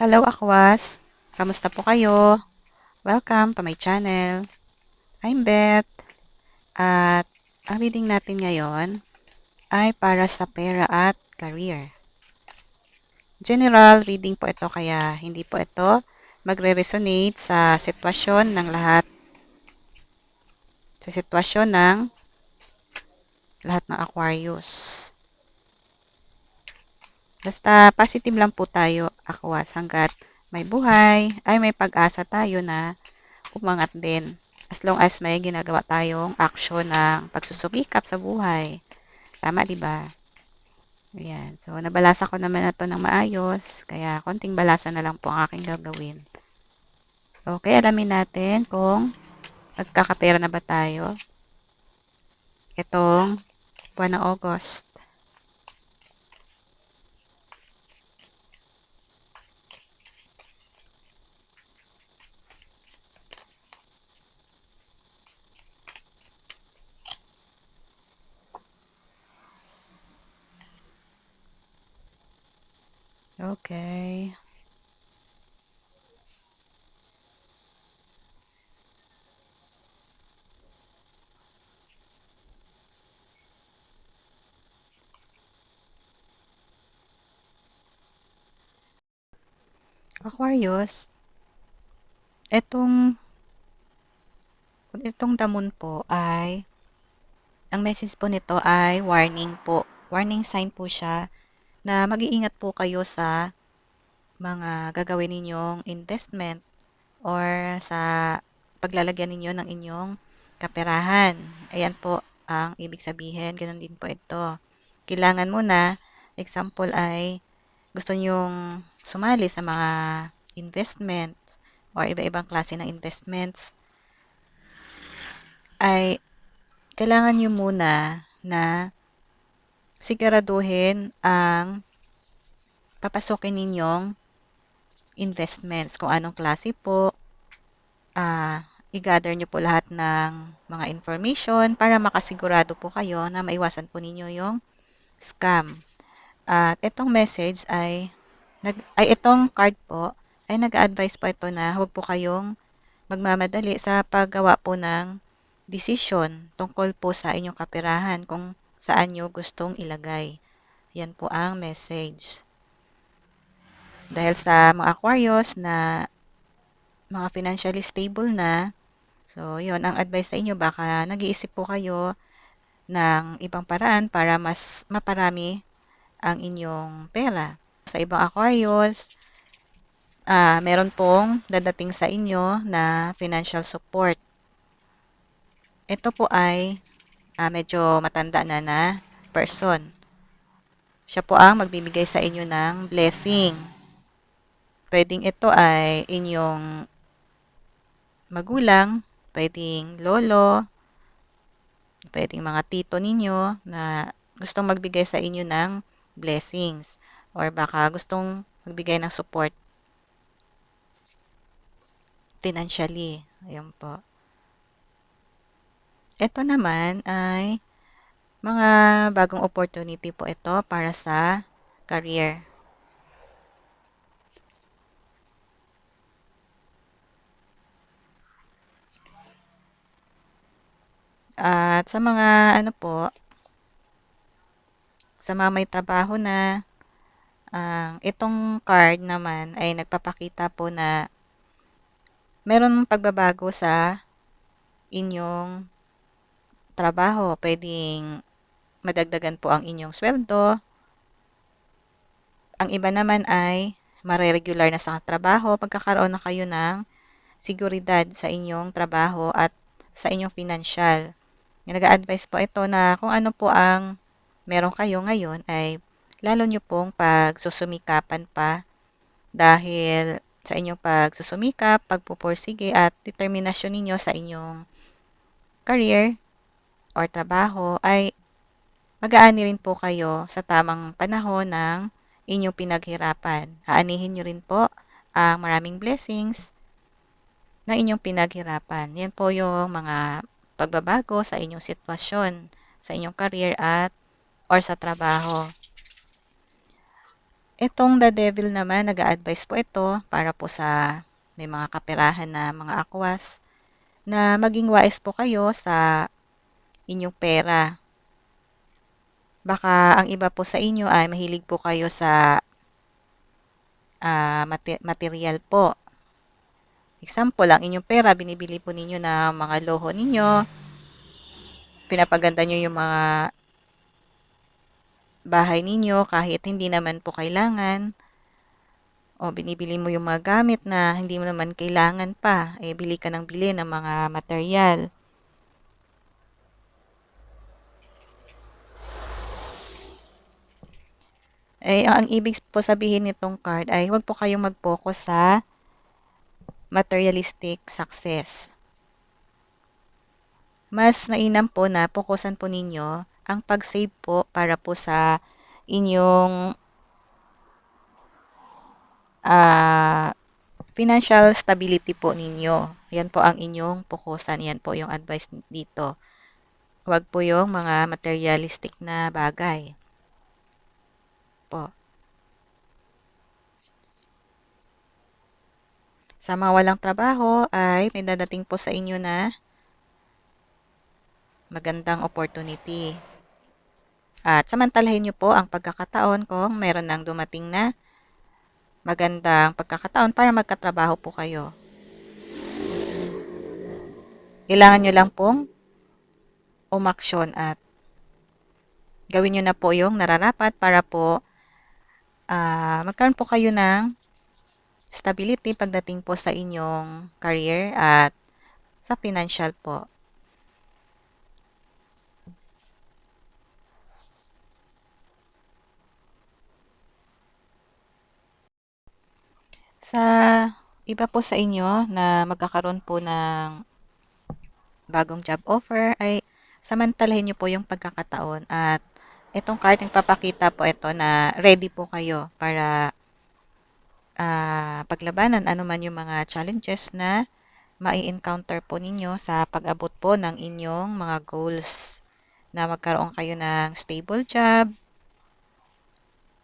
Hello, Akwas! Kamusta po kayo? Welcome to my channel. I'm Beth. At ang reading natin ngayon ay para sa pera at career. General reading po ito kaya hindi po ito magre-resonate sa sitwasyon ng lahat ng Aquarius. Basta positive lang po tayo, Aquas, hanggat may buhay, ay may pag-asa tayo na umangat din. As long as may ginagawa tayong action ng pagsusumikap sa buhay. Tama, di ba? Ayan. So, nabalasa ko naman na to ng maayos. Kaya, konting balasa na lang po ang aking gagawin. Okay, alamin natin kung nagkakapera na ba tayo itong buwan ng August. Okay. Aquarius, itong damon po ay, ang message po nito ay warning po. Warning sign po siya na mag-iingat po kayo sa mga gagawin ninyong investment or sa paglalagyan ninyo ng inyong kaperahan. Ayan po ang ibig sabihin. Ganun din po ito. Kailangan mo na, example ay gusto nyong sumali sa mga investment or iba-ibang klase ng investments, ay kailangan nyo muna na siguraduhin ang papasokin ninyong investments. Kung anong klase po, i-gather nyo po lahat ng mga information para makasigurado po kayo na maiwasan po ninyo yung scam. At itong message itong card po, ay nag-advise po ito na huwag po kayong magmamadali sa paggawa po ng decision tungkol po sa inyong kaperahan kung saan nyo gustong ilagay. Yan po ang message. Dahil sa mga Aquarius na mga financially stable na, so yon ang advice sa inyo, baka nag-iisip po kayo ng ibang paraan para mas maparami ang inyong pera. Sa ibang Aquarius, meron pong dadating sa inyo na financial support. Ito po ay medyo matanda na person. Siya po ang magbibigay sa inyo ng blessing. Pwedeng ito ay inyong magulang, pwedeng lolo, pwedeng mga tito ninyo na gustong magbigay sa inyo ng blessings or baka gustong magbigay ng support financially. Ayun po. Ito naman ay mga bagong opportunity po ito para sa career. At sa mga sa mga may trabaho na, itong card naman ay nagpapakita po na meron pagbabago sa inyong trabaho. Pwedeng madagdagan po ang inyong sweldo. Ang iba naman ay mare-regular na sa trabaho, magkakaroon na kayo ng seguridad sa inyong trabaho at sa inyong financial. Nag-a-advise po ito na kung ano po ang meron kayo ngayon ay lalo nyo pong pagsusumikapan pa dahil sa inyong pagsusumikap, pagpupursige at determinasyon ninyo sa inyong career or trabaho ay mag-aani rin po kayo sa tamang panahon ng inyong pinaghirapan. Aanihin nyo rin po ang maraming blessings na inyong pinaghirapan. Yan po yung mga pagbabago sa inyong sitwasyon, sa inyong career or sa trabaho. Itong The Devil naman, nag-a-advise po ito para po sa may mga kaperahan na mga akwas na maging wais po kayo sa inyong pera. Baka ang iba po sa inyo ay mahilig po kayo sa material po. Example, ang inyong pera, binibili po ninyo na mga loho ninyo, pinapaganda nyo yung mga bahay ninyo kahit hindi naman po kailangan. O binibili mo yung mga gamit na hindi mo naman kailangan pa, bili ka ng bili ng mga material. Ang ibig po sabihin nitong card ay huwag po kayong mag-focus sa materialistic success. Mas mainam po na fokusan po ninyo ang pag-save po para po sa inyong financial stability po ninyo. Yan po ang inyong fokusan. Yan po yung advice dito. Huwag po yung mga materialistic na bagay po. Sa mga walang trabaho ay may dadating po sa inyo na magandang opportunity. At samantalahin nyo po ang pagkakataon kung meron nang dumating na magandang pagkakataon para magkatrabaho po kayo. Kailangan nyo lang pong umaksyon at gawin nyo na po yung nararapat para po magkaroon po kayo ng stability pagdating po sa inyong career at sa financial po. Sa iba po sa inyo na magkakaroon po ng bagong job offer ay samantalahin nyo po yung pagkakataon at itong card nagpapakita po ito na ready po kayo para paglabanan anuman yung mga challenges na mai-encounter po ninyo sa pag-abot po ng inyong mga goals na magkaroon kayo ng stable job,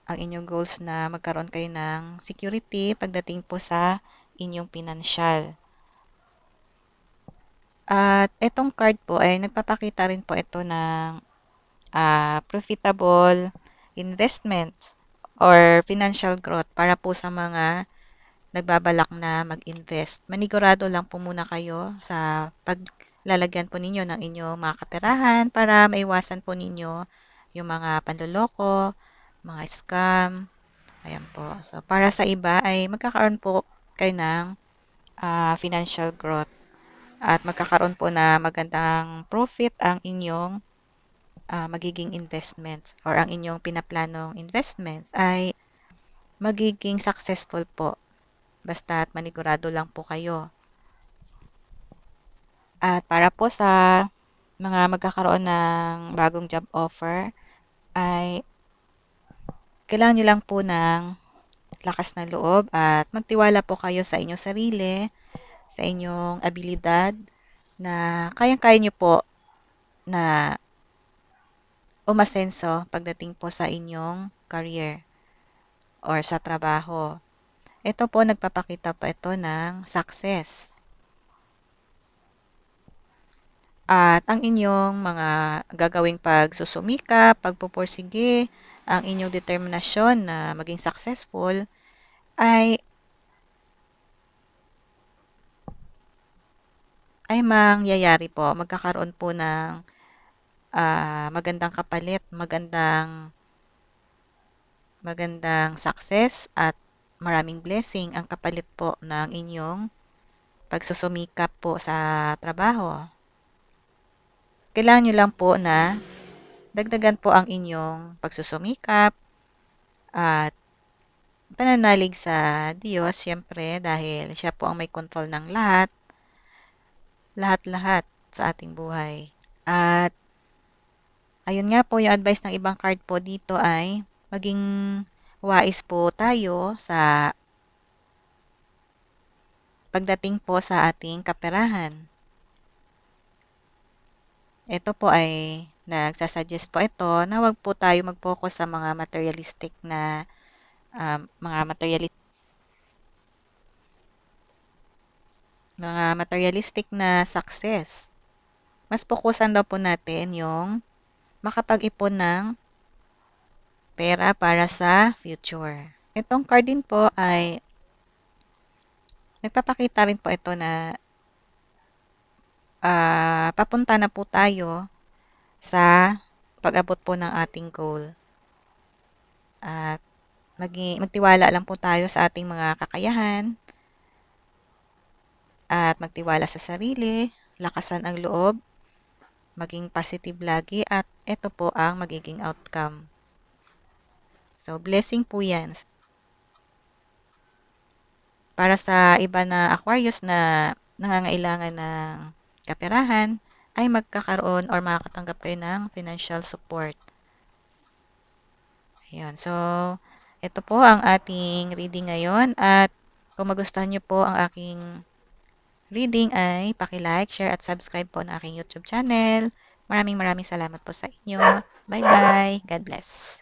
ang inyong goals na magkaroon kayo ng security pagdating po sa inyong financial. At itong card po ay nagpapakita rin po ito ng profitable investment or financial growth para po sa mga nagbabalak na mag-invest. Manigurado lang po muna kayo sa paglalagyan po ninyo ng inyong mga kaperahan para maiwasan po ninyo yung mga panloloko, mga scam. Ayan po. So, para sa iba ay magkakaroon po kayo ng financial growth at magkakaroon po na magandang profit ang inyong magiging investments or ang inyong pinaplanong investments ay magiging successful po. Basta't manigurado lang po kayo. At para po sa mga magkakaroon ng bagong job offer, ay kailangan nyo lang po ng lakas ng loob at magtiwala po kayo sa inyong sarili, sa inyong abilidad na kayang-kaya nyo po na umasenso pagdating po sa inyong career or sa trabaho. Ito po, nagpapakita po ito ng success. At ang inyong mga gagawing pagsusumika, pagpupursige, ang inyong determinasyon na maging successful ay mangyayari po. Magkakaroon po ng magandang kapalit, magandang success at maraming blessing ang kapalit po ng inyong pagsusumikap po sa trabaho. Kailangan nyo lang po na dagdagan po ang inyong pagsusumikap at pananalig sa Diyos, siyempre, dahil siya po ang may control ng lahat-lahat sa ating buhay. At ayun nga po, yung advice ng ibang card po dito ay maging wais po tayo sa pagdating po sa ating kaperahan. Ito po ay nagsasuggest po ito na wag po tayo mag-focus sa mga materialistic na mga materialistic na success. Mas fokusan daw po natin yung makapag-ipon ng pera para sa future. Itong card din po ay nagpapakita rin po ito na papunta na po tayo sa pag-abot po ng ating goal. At magtiwala lang po tayo sa ating mga kakayahan at magtiwala sa sarili, lakasan ang loob, maging positive lagi at ito po ang magiging outcome. So, blessing po yan. Para sa iba na Aquarius na nangangailangan ng kaperahan, ay magkakaroon or makakatanggap kayo ng financial support. Ayan. So, ito po ang ating reading ngayon at kung magustuhan nyo po ang aking reading ay paki-like, share at subscribe po ng aking YouTube channel. Maraming salamat po sa inyo. Bye-bye. God bless.